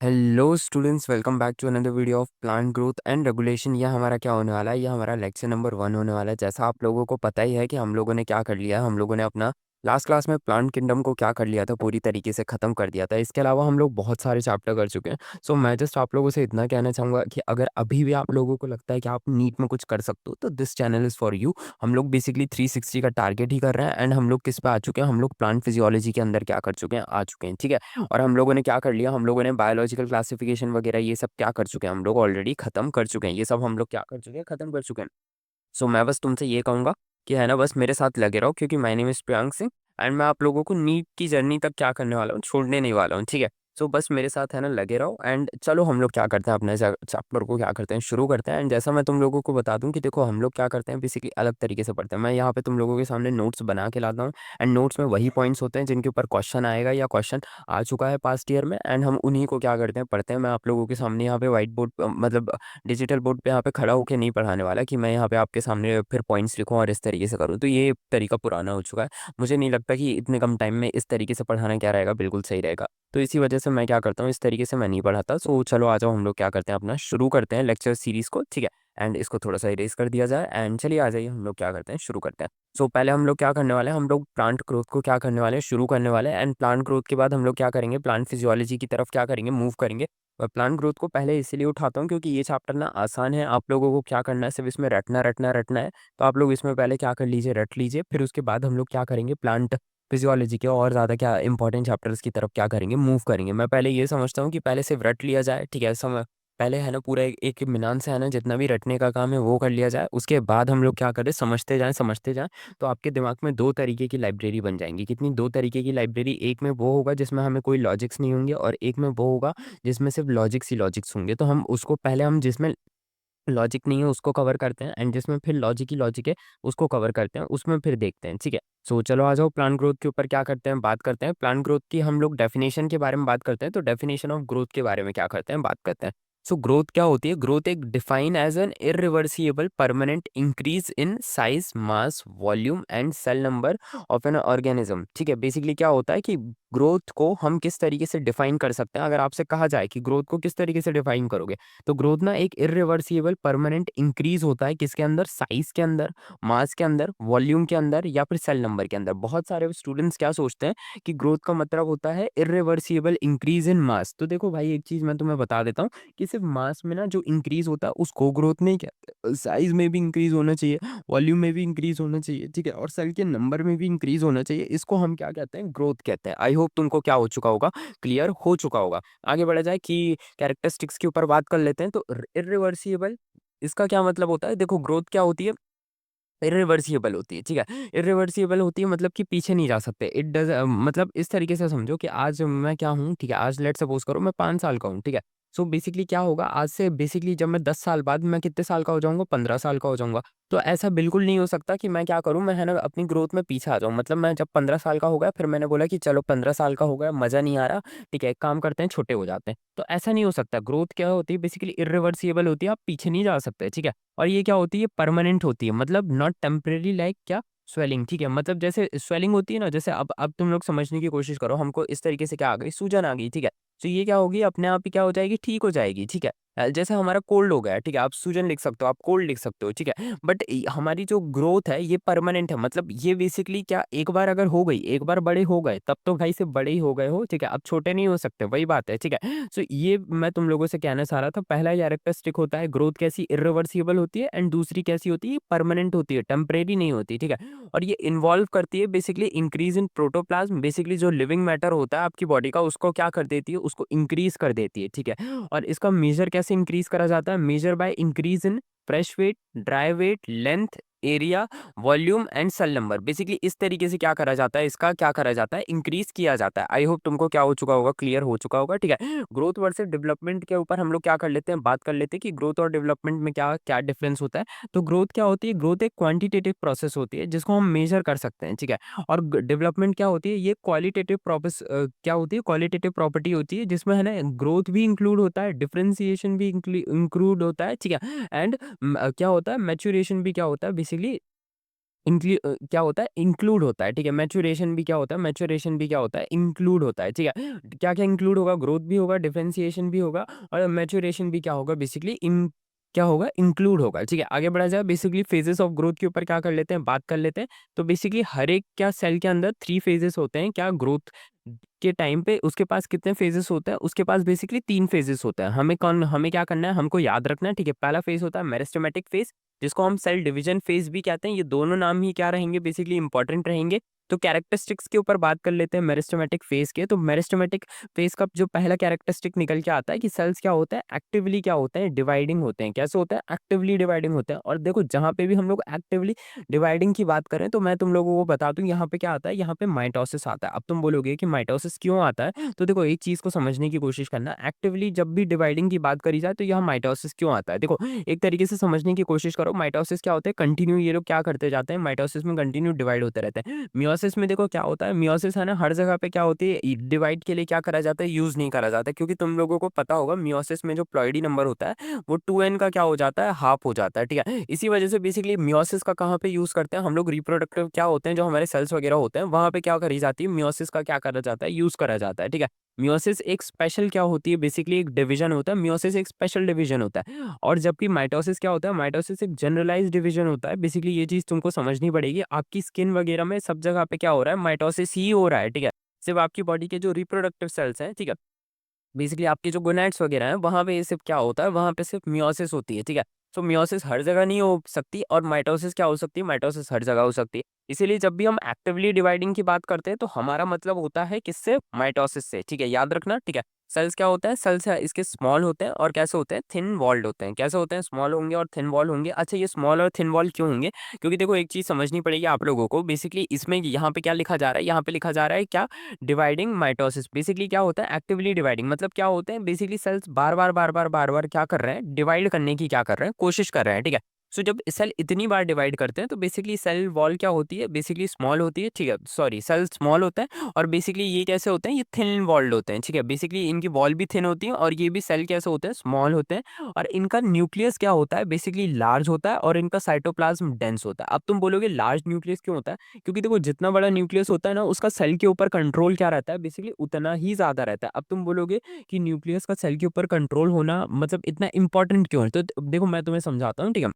Hello students, welcome back to another video of plant growth and regulation. यह हमारा क्या होने वाला है? यह हमारा लेक्चर नंबर 1 होने वाला है। जैसा आप लोगों को पता ही है कि हम लोगों ने क्या कर लिया है। हम लोगों ने अपना लास्ट क्लास में प्लांट किंगडम को क्या कर लिया था, पूरी तरीके से ख़त्म कर दिया था। इसके अलावा हम लोग बहुत सारे चैप्टर कर चुके हैं। सो मैं जस्ट आप लोगों से इतना कहना चाहूँगा कि अगर अभी भी आप लोगों को लगता है कि आप नीट में कुछ कर सकते हो, तो this channel is for you. हम लोग बेसिकली 360 का टारगेट ही कर रहे हैं। एंड हम लोग किस पे आ चुके हैं? हम लोग प्लांट फिजियोलॉजी के अंदर क्या कर चुके हैं? आ चुके हैं, ठीक है। और हम लोगों ने क्या कर लिया? हम लोगों ने बायोलॉजिकल क्लासिफिकेशन वगैरह ये सब क्या कर चुके हैं? हम लोग ऑलरेडी खत्म कर चुके हैं। ये सब हम लोग क्या कर चुके हैं? खत्म कर चुके हैं। सो मैं बस तुमसे ये कहूँगा कि है ना, बस मेरे साथ लगे रहो, क्योंकि my name is Priyank Singh and मैं आप लोगों को नीट की जर्नी तक क्या करने वाला हूँ, छोड़ने नहीं वाला हूँ, ठीक है। सो बस मेरे साथ है ना लगे रहो। एंड चलो हम लोग क्या करते हैं, अपने चैप्टर को क्या करते हैं, शुरू करते हैं। एंड जैसा मैं तुम लोगों को बता दूं कि देखो हम लोग क्या करते हैं, बेसिकली अलग तरीके से पढ़ते हैं। मैं यहाँ पे तुम लोगों के सामने नोट्स बना के लाता हूँ। एंड नोट्स में वही पॉइंट्स होते हैं जिनके ऊपर क्वेश्चन आएगा या क्वेश्चन आ चुका है पास्ट ईयर में। एंड हम उन्हीं को क्या करते हैं, पढ़ते हैं। मैं आप लोगों के सामने यहाँ पे व्हाइट बोर्ड, मतलब डिजिटल बोर्ड पे यहाँ पे खड़ा होकर नहीं पढ़ाने वाला कि मैं यहाँ पे आपके सामने फिर पॉइंट्स लिखूँ और इस तरीके से करूँ। तो ये तरीका पुराना हो चुका है। मुझे नहीं लगता कि इतने कम टाइम में इस तरीके से पढ़ाना क्या रहेगा, बिल्कुल सही रहेगा। तो इसी वजह से मैं क्या करता हूँ, इस तरीके से मैं नहीं पढ़ाता। सो चलो आ जाओ, हम लोग क्या करते हैं, अपना शुरू करते हैं लेक्चर सीरीज़ को, ठीक है। एंड इसको थोड़ा सा इरेज कर दिया जाए। एंड चलिए आ जाइए, हम लोग क्या करते हैं, शुरू करते हैं। सो पहले हम लोग क्या करने वाले हैं, हम लोग प्लांट ग्रोथ को क्या करने वाले हैं, शुरू करने वाले हैं। एंड प्लांट ग्रोथ के बाद हम लोग क्या करेंगे, प्लांट फिजियोलॉजी की तरफ क्या करेंगे, मूव करेंगे। प्लांट ग्रोथ को पहले इसीलिए उठाता हूँ क्योंकि ये चैप्टर ना आसान है। आप लोगों को क्या करना है, सिर्फ इसमें रटना रटना रटना है। तो आप लोग इसमें पहले क्या कर लीजिए, रट लीजिए। फिर उसके बाद हम लोग क्या करेंगे, प्लांट फिजियोलॉजी के और ज़्यादा क्या इंपॉर्टेंट चैप्टर्स की तरफ क्या करेंगे, मूव करेंगे। मैं पहले ये समझता हूँ कि पहले सिर्फ रट लिया जाए, ठीक है। समय पहले है ना, पूरा एक एक इत्मीनान से है ना, जितना भी रटने का काम है वो कर लिया जाए। उसके बाद हम लोग क्या करें, समझते जाएं समझते जाएं। तो आपके दिमाग में दो तरीके की लाइब्रेरी बन जाएंगी। कितनी? दो तरीके की लाइब्रेरी। एक में वो होगा जिसमें हमें कोई लॉजिक्स नहीं होंगे, और एक में वो होगा जिसमें सिर्फ लॉजिक्स ही लॉजिक्स होंगे। तो हम उसको पहले, हम जिसमें लॉजिक नहीं है उसको कवर करते हैं, एंड जिसमें फिर लॉजिक ही लॉजिक है उसको कवर करते हैं, उसमें फिर देखते हैं, ठीक है। सो चलो आ जाओ, प्लांट ग्रोथ के ऊपर क्या करते हैं, बात करते हैं। प्लांट ग्रोथ की हम लोग डेफिनेशन के बारे में बात करते हैं। तो डेफिनेशन ऑफ ग्रोथ के बारे में क्या करते हैं, बात करते हैं। सो ग्रोथ क्या होती है? ग्रोथ एक define as an irreversible permanent increase in size, mass, volume and cell number of an organism, ठीक है। बेसिकली क्या होता है कि ग्रोथ को हम किस तरीके से डिफाइन कर सकते हैं। अगर आपसे कहा जाए कि ग्रोथ को किस तरीके से डिफाइन करोगे, तो ग्रोथ ना एक इरिवर्सिबल परमानेंट इंक्रीज होता है, किसके अंदर? साइज के अंदर, मास के अंदर, वॉल्यूम के अंदर, या फिर सेल नंबर के अंदर। बहुत सारे स्टूडेंट्स क्या सोचते हैं कि ग्रोथ का मतलब होता है इरिवर्सिबल इंक्रीज इन मास। तो देखो भाई, एक चीज मैं तुम्हें बता देता हूँ कि सिर्फ मास में ना जो इंक्रीज होता है उसको ग्रोथ नहीं कहते। साइज में भी इंक्रीज होना चाहिए, वॉल्यूम में भी इंक्रीज होना चाहिए, ठीक है, और सेल के नंबर में भी इंक्रीज होना चाहिए। इसको हम क्या कहते हैं? ग्रोथ कहते हैं। आई होप तुमको क्या हो चुका होगा, क्लियर हो चुका होगा। आगे बढ़ा जाए कि कैरेक्टरिस्टिक्स के ऊपर बात कर लेते हैं। तो इरिवर्सिबल, इसका क्या मतलब होता है? देखो ग्रोथ क्या होती है, इरिवर्सिबल होती है, ठीक है। इरिवर्सिबल होती है मतलब कि पीछे नहीं जा सकते। इट डज मतलब इस तरीके से समझो कि आज मैं क्या हूँ, ठीक है, आज लेट सपोज करो मैं 5 साल का हूँ, ठीक है। सो बेसिकली क्या होगा, आज से बेसिकली जब मैं 10 साल बाद मैं कितने साल का हो जाऊंगा, 15 साल का हो जाऊंगा। तो ऐसा बिल्कुल नहीं हो सकता कि मैं क्या करूं, मैं है ना अपनी ग्रोथ में पीछे आ जाऊं। मतलब मैं जब 15 साल का हो गया, फिर मैंने बोला कि चलो 15 साल का हो गया, मजा नहीं आ रहा, ठीक है, एक काम करते हैं, छोटे हो जाते हैं। तो ऐसा नहीं हो सकता। ग्रोथ क्या होती है, बेसिकली इरिवर्सिबल होती है, आप पीछे नहीं जा सकते, ठीक है। और ये क्या होती है, परमानेंट होती है, मतलब नॉट टेम्परेरी लाइक क्या, स्वेलिंग, ठीक है। मतलब जैसे स्वेलिंग होती है ना, जैसे अब तुम लोग समझने की कोशिश करो, हमको इस तरीके से क्या आ गई, सूजन आ गई, ठीक है। तो ये क्या होगी, अपने आप ही क्या हो जाएगी, ठीक हो जाएगी, ठीक है। जैसे हमारा कोल्ड हो गया, ठीक है, आप सूजन लिख सकते हो, आप कोल्ड लिख सकते हो, ठीक है। बट हमारी जो ग्रोथ है ये परमानेंट है। मतलब ये बेसिकली क्या, एक बार अगर हो गई, एक बार बड़े हो गए, तब तो भाई से बड़े ही हो गए हो, ठीक है, अब छोटे नहीं हो सकते, वही बात है, ठीक है। सो ये मैं तुम लोगों से कहना चाह रहा था। पहला कैरेक्टरिस्टिक होता है ग्रोथ कैसी, इरिवर्सिबल होती है, एंड दूसरी कैसी होती है, परमानेंट होती है, टेम्परेरी नहीं होती, ठीक है। और ये इन्वॉल्व करती है basically increase in protoplasm. Basically जो लिविंग मैटर होता है आपकी बॉडी का, उसको क्या कर देती है, उसको इंक्रीज कर देती है, ठीक है। और इसका मेजर कैसे इंक्रीज करा जाता है, measure by increase in fresh weight, dry weight, length, area, volume and cell number. Basically इस तरीके से क्या करा जाता है, इसका क्या करा जाता है, इंक्रीज किया जाता है। आई होप तुमको क्या हो चुका होगा, क्लियर हो चुका होगा, ठीक है। ग्रोथ वर्सेस डेवलपमेंट के ऊपर हम लोग क्या कर लेते हैं, बात कर लेते हैं कि ग्रोथ और डेवलपमेंट में क्या क्या डिफरेंस होता है। तो ग्रोथ क्या होती है, ग्रोथ एक क्वांटिटेटिव प्रोसेस होती है जिसको हम मेजर कर सकते हैं, ठीक है। और डेवलपमेंट क्या होती है, ये क्वालिटेटिव प्रोसेस क्या होती है, क्वालिटेटिव प्रॉपर्टी होती है, जिसमें है ना ग्रोथ भी इंक्लूड होता है, डिफरेंशिएशन भी इंक्लूड होता है, ठीक है। एंड क्या होता है, मैच्योरेशन भी क्या होता है, बेसिकली क्या होता है, इंक्लूड होता है, ठीक है। मैच्योरेशन भी क्या होता है, मैच्योरेशन भी क्या होता है, इंक्लूड होता है, ठीक है। क्या क्या इंक्लूड होगा, ग्रोथ भी होगा, डिफरेंशिएशन भी होगा, और मैच्योरेशन भी क्या होगा, बेसिकली इन क्या होगा, इंक्लूड होगा, ठीक है। आगे बढ़ा जाए, बेसिकली फेजेस ऑफ ग्रोथ के ऊपर क्या कर लेते हैं, बात कर लेते हैं। तो बेसिकली हर एक क्या सेल के अंदर 3 फेजेस होते हैं, क्या ग्रोथ के टाइम पे उसके पास कितने फेजेस होते हैं, उसके पास बेसिकली 3 फेजेस होते हैं। हमें क्या करना है, हमको याद रखना है, ठीक है। पहला फेज होता है मेरिस्टेमेटिक फेज, जिसको हम सेल डिवीजन फेज भी कहते हैं। ये दोनों नाम ही क्या रहेंगे, बेसिकली इंपॉर्टेंट रहेंगे। तो कैरेक्टरिस्टिक्स के ऊपर बात कर लेते हैं मेरिस्टेमेटिक फेज के। तो मेरिस्टेमेटिक फेज का जो पहला कैरेक्टरिस्टिक निकल के आता है कि सेल्स क्या होता है, एक्टिवली क्या होते हैं, डिवाइडिंग होते हैं। कैसे होता है, एक्टिवली डिवाइडिंग होते हैं। और देखो, जहां पे भी हम लोग एक्टिवली डिवाइडिंग की बात करें, तो मैं तुम लोगों को बता दूं, यहाँ पे क्या आता है, यहाँ पे माइटोसिस आता है। अब तुम बोलोगे कि माइटोसिस क्यों आता है, तो देखो एक चीज को समझने की कोशिश करना। एक्टिवली जब भी डिवाइडिंग की बात करी जाए, तो यहाँ माइटोसिस क्यों आता है, देखो एक तरीके से समझने की कोशिश करो। माइटोसिस क्या होता है, कंटिन्यू ये लोग क्या करते जाते हैं, माइटोसिस में कंटिन्यू डिवाइड होते रहते हैं। मियोसिस में देखो क्या होता है, मियोसिस है ना, हर जगह पे क्या होती है, डिवाइड के लिए क्या करा जाता है, यूज नहीं करा जाता है। क्योंकि तुम लोगों को पता होगा, मियोसिस में जो प्लॉइडी नंबर होता है, वो 2n का क्या हो जाता है, हाफ हो जाता है, ठीक है। इसी वजह से बेसिकली मियोसिस का कहाँ पे यूज करते हैं हम लोग, रिप्रोडक्टिव क्या होते हैं, जो हमारे सेल्स वगैरह होते हैं, वहां पे क्या करी जाती है, मियोसिस का क्या करा जाता है, यूज करा जाता है, ठीक है। मियोसिस एक स्पेशल क्या होती है, बेसिकली एक डिवीजन होता है। मियोसिस एक स्पेशल डिवीजन होता है। और जबकि माइटोसिस क्या होता है, माइटोसिस एक जनरलाइज्ड डिवीजन होता है। बेसिकली ये चीज तुमको समझनी पड़ेगी। आपकी स्किन वगैरह में सब जगह पे क्या हो रहा है, माइटोसिस ही हो रहा है, ठीक है। सिर्फ आपकी बॉडी के जो रिप्रोडक्टिव सेल्स हैं, ठीक है, बेसिकली आपके जो गोनैड्स वगैरह हैं, वहाँ पे ये सिर्फ क्या होता है, वहाँ पे सिर्फ मियोसिस होती है, ठीक है। तो मियोसिस हर जगह नहीं हो सकती, और माइटोसिस क्या हो सकती है, माइटोसिस हर जगह हो सकती है। इसीलिए जब भी हम एक्टिवली डिवाइडिंग की बात करते हैं, तो हमारा मतलब होता है किससे, माइटोसिस से, ठीक है, याद रखना, ठीक है। सेल्स क्या होता है, सेल्स है इसके स्मॉल होते हैं, और कैसे होते हैं, थिन वॉल्ड होते हैं। कैसे होते हैं, स्मॉल होंगे और थिन वॉल होंगे। अच्छा, ये स्मॉल और थिन वॉल क्यों होंगे, क्योंकि देखो एक चीज समझनी पड़ेगी आप लोगों को। बेसिकली इसमें यहाँ पे क्या लिखा जा रहा है, यहाँ पे लिखा जा रहा है क्या, डिवाइडिंग माइटोसिस। बेसिकली क्या होता है, एक्टिवली डिवाइडिंग, मतलब क्या होते हैं, बेसिकली सेल्स बार बार क्या कर रहे हैं, डिवाइड करने की क्या कर रहे हैं, कोशिश कर रहे हैं, ठीक है। सो जब सेल इतनी बार डिवाइड करते हैं, तो बेसिकली सेल वॉल क्या होती है, बेसिकली स्मॉल होती है, ठीक है, सॉरी, सेल स्मॉल होता है। और बेसिकली ये कैसे होते हैं, ये थिन वॉल्ड होते हैं, ठीक है। बेसिकली इनकी वॉल भी थिन होती है, और ये भी सेल कैसे होते हैं, स्मॉल होते हैं। और इनका न्यूक्लियस क्या होता है, बेसिकली लार्ज होता है, और इनका साइटोप्लाज्म डेंस होता है। अब तुम बोलोगे लार्ज न्यूक्लियस क्यों होता है, क्योंकि देखो जितना बड़ा न्यूक्लियस होता है ना, उसका सेल के ऊपर कंट्रोल क्या रहता है, बेसिकली उतना ही ज्यादा रहता है। अब तुम बोलोगे कि न्यूक्लियस का सेल के ऊपर कंट्रोल होना मतलब इतना इंपॉर्टेंट क्यों है, तो देखो मैं तुम्हें समझाता हूँ, ठीक है।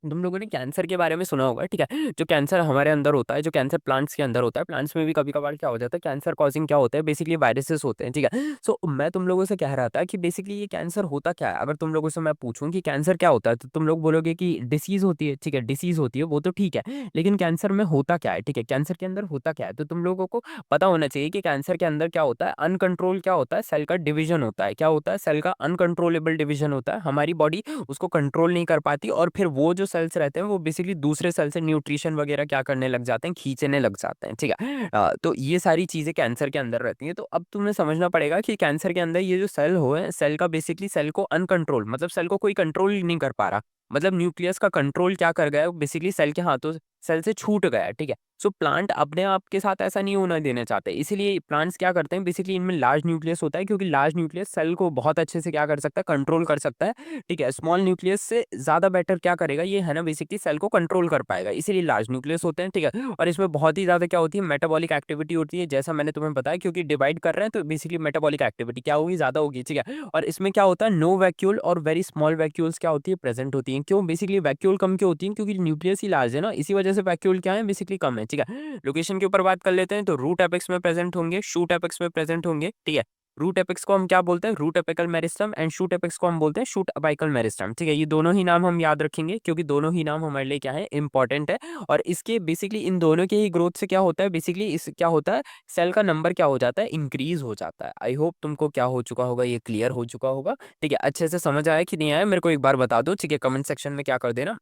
तुम लोगों ने कैंसर के बारे में सुना होगा, ठीक है। जो कैंसर हमारे अंदर होता है, जो कैंसर प्लांट्स के अंदर होता है, प्लांट्स में भी कभी कभार क्या हो जाता है, कैंसर कॉजिंग क्या होता है, बेसिकली वायरसेस होते हैं, ठीक है। सो मैं तुम लोगों से कह रहा था कि बेसिकली ये कैंसर होता क्या है। अगर तुम लोगों से मैं पूछूं कि कैंसर क्या होता है, तो तुम लोग बोलोगे कि डिसीज होती है, ठीक है, डिसीज होती है, वो तो ठीक है। लेकिन कैंसर में होता क्या है, ठीक है, कैंसर के अंदर होता क्या है, तो तुम लोगों को पता होना चाहिए कि कैंसर के अंदर क्या होता है, अनकंट्रोल क्या होता है, सेल का डिवीजन होता है। क्या होता है, सेल का अनकंट्रोलेबल डिवीजन होता है। हमारी बॉडी उसको कंट्रोल नहीं कर पाती, और फिर वो जो सेल्स रहते हैं, वो बेसिकली दूसरे सेल से न्यूट्रिशन वगैरह क्या करने लग जाते हैं, खींचने लग जाते हैं, ठीक है। तो ये सारी चीजें कैंसर के अंदर रहती हैं। तो अब तुम्हें समझना पड़ेगा कि कैंसर के अंदर ये जो सेल हो है, सेल का बेसिकली सेल को अनकंट्रोल, मतलब सेल को कोई कंट्रोल नहीं कर पा रहा। मतलब न्यूक्लियस का कंट्रोल क्या कर गया, बेसिकली सेल के हाथों सेल से छूट गया है, ठीक है। सो प्लांट अपने आप के साथ ऐसा नहीं होना देना चाहते, इसीलिए प्लांट्स क्या करते हैं, बेसिकली इनमें लार्ज न्यूक्लियस होता है, क्योंकि लार्ज न्यूक्लियस सेल को बहुत अच्छे से क्या कर सकता है, कंट्रोल कर सकता है, ठीक है। स्मॉल न्यूक्लियस से ज्यादा बेटर क्या करेगा, ये है ना, बेसिकली सेल को कंट्रोल कर पाएगा, इसीलिए लार्ज न्यूक्लियस होते हैं, ठीक है। और इसमें बहुत ही ज्यादा क्या होती है, मेटाबॉलिक एक्टिविटी होती है, जैसा मैंने तुम्हें बताया, क्योंकि डिवाइड कर रहे हैं, तो बेसिकली मेटाबॉलिक एक्टिविटी क्या होगी, ज्यादा होगी, ठीक है। और इसमें क्या होता है, नो वैक्यूल और वेरी स्मॉल वैक्यूल्स क्या होती है, प्रेजेंट होती है। क्यों, बेसिकली वैक्यूल कम क्यों होती है, क्योंकि न्यूक्लियस ही लार्ज है ना, इसी वजह से वैक्यूल क्या है, बेसिकली कम है, ठीक है। लोकेशन के ऊपर बात कर लेते हैं, तो रूट एपेक्स में प्रेजेंट होंगे, शूट एपेक्स में प्रेजेंट होंगे, ठीक है। रूट एपेक्स को हम क्या बोलते हैं, root apical meristem, and shoot apex को हम बोलते हैं शूट अपाइकल मेरिस्टम, ठीक है। ये दोनों ही नाम हम याद रखेंगे, क्योंकि दोनों ही नाम हमारे लिए क्या है, इंपॉर्टेंट है। और इसके बेसिकली इन दोनों के ही ग्रोथ से क्या होता है, बेसिकली इस क्या होता है, सेल का नंबर क्या हो जाता है, इंक्रीज हो जाता है। आई होप तुमको क्या हो चुका होगा, ये क्लियर हो चुका होगा, ठीक है। अच्छे से समझ आया कि नहीं आया, मेरे को एक बार बता दो, ठीक है, कमेंट सेक्शन में क्या कर देना,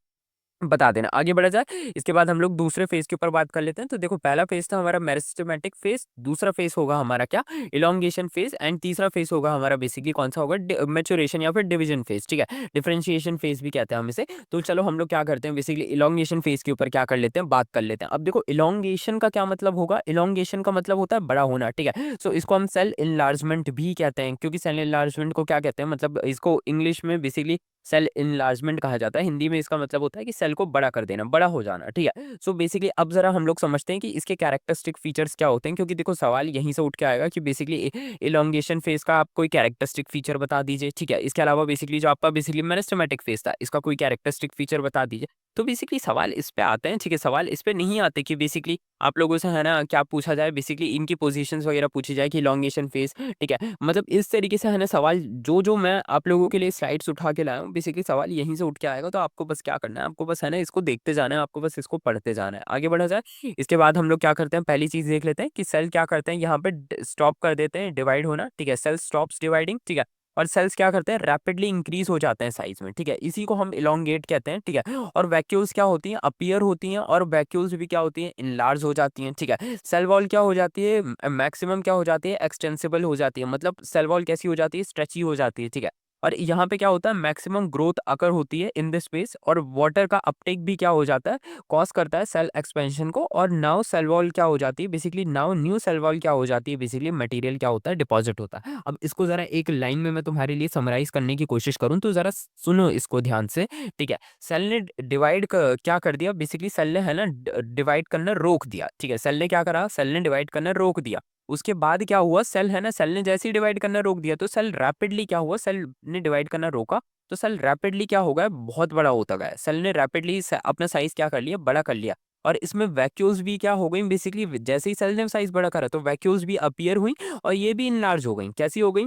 बता देना। आगे बढ़ा जाए, इसके बाद हम लोग दूसरे फेज के ऊपर बात कर लेते हैं। तो देखो पहला फेज था हमारा मेरिस्टेमेटिक फेज, दूसरा फेज होगा हमारा क्या, इलोंगेशन फेज, एंड तीसरा फेज होगा हमारा बेसिकली कौन सा होगा, मैच्योरेशन या फिर डिवीजन फेज, ठीक है, डिफरेंशिएशन फेज भी कहते हैं हम इसे। तो चलो हम लोग क्या करते हैं, बेसिकली इलोंगेशन फेज के ऊपर क्या कर लेते हैं, बात कर लेते हैं। अब देखो इलोंगेशन का क्या मतलब होगा, इलोंगेशन का मतलब होता है बड़ा होना, ठीक है। सो इसको हम सेल इनलार्जमेंट भी कहते हैं, क्योंकि सेल इनलार्जमेंट को क्या कहते हैं, मतलब इसको इंग्लिश में बेसिकली सेल इनलार्जमेंट कहा जाता है। हिंदी में इसका मतलब होता है कि सेल को बड़ा कर देना, बड़ा हो जाना, ठीक है। सो बेसिकली अब जरा हम लोग समझते हैं कि इसके कैरेक्टरिस्टिक फीचर्स क्या होते हैं, क्योंकि देखो सवाल यहीं से उठ के आएगा कि बेसिकली इलोंगेशन फेज का आप कोई कैरेक्टरिस्टिक फीचर बता दीजिए, ठीक है। इसके अलावा बेसिकली जो आपका बेसिकली मेरिस्टेमेटिक फेज था, इसका कोई कैरेक्टरिस्टिक फीचर बता दीजिए। तो बेसिकली सवाल इस पे आते हैं, ठीक है। सवाल इस पे नहीं आते कि बेसिकली आप लोगों से है ना क्या पूछा जाए, बेसिकली इनकी पोजीशंस वगैरह पूछी जाए कि इलोंगेशन फेज, ठीक है। मतलब इस तरीके से है ना सवाल जो मैं आप लोगों के लिए स्लाइड्स उठा के लाया हूँ, बेसिकली सवाल यहीं से उठ के आएगा। तो आपको बस क्या करना है, आपको बस है ना इसको देखते जाना है, आपको बस इसको पढ़ते जाना है। आगे बढ़ा जाए, इसके बाद हम लोग क्या करते हैं, पहली चीज देख लेते हैं कि सेल क्या करते हैं, यहाँ पे स्टॉप कर देते हैं डिवाइड होना, ठीक है। सेल स्टॉप्स डिवाइडिंग, ठीक है। और सेल्स क्या करते हैं, रैपिडली इंक्रीज हो जाते हैं साइज में, ठीक है। इसी को हम इलोंगेट कहते हैं, ठीक है। और वैक्यूल्स क्या होती हैं, अपीयर होती हैं, और वैक्यूल्स भी क्या होती हैं, इनलार्ज हो जाती हैं, ठीक है। सेल वॉल क्या हो जाती है, मैक्सिमम क्या हो जाती है, एक्सटेंसिबल हो जाती है। मतलब सेल वॉल कैसी हो जाती है, स्ट्रेची हो जाती है, ठीक है। और यहाँ पे क्या होता है, मैक्सिमम ग्रोथ अकर होती है इन द स्पेस, और वाटर का अपटेक भी क्या हो जाता है, कॉज करता है सेल एक्सपेंशन को। और नाउ सेल वॉल क्या हो जाती है, basically now new cell wall क्या हो जाती है, बेसिकली मटेरियल क्या होता है, डिपॉजिट होता है। अब इसको जरा एक लाइन में मैं तुम्हारे लिए समराइज करने की कोशिश करूं तो जरा सुनो इसको ध्यान से, ठीक है। सेल ने डिवाइड क्या कर दिया, बेसिकली सेल ने है ना डिवाइड करना रोक दिया, ठीक है। सेल ने क्या करा, सेल ने डिवाइड करना रोक दिया। उसके बाद क्या हुआ, सेल है ना, सेल ने जैसे ही डिवाइड करना रोक दिया तो सेल रैपिडली क्या हुआ, सेल ने डिवाइड करना रोका तो सेल रैपिडली क्या हो गया, बहुत बड़ा होता गया। सेल ने रैपिडली अपना साइज क्या कर लिया, बड़ा कर लिया। और इसमें वैक्यूल्स भी क्या हो गई, बेसिकली जैसे ही सेल ने साइज बड़ा करा तो वैक्यूल्स भी अपीयर हुई, और ये भी इनलार्ज हो गई। कैसी हो गई,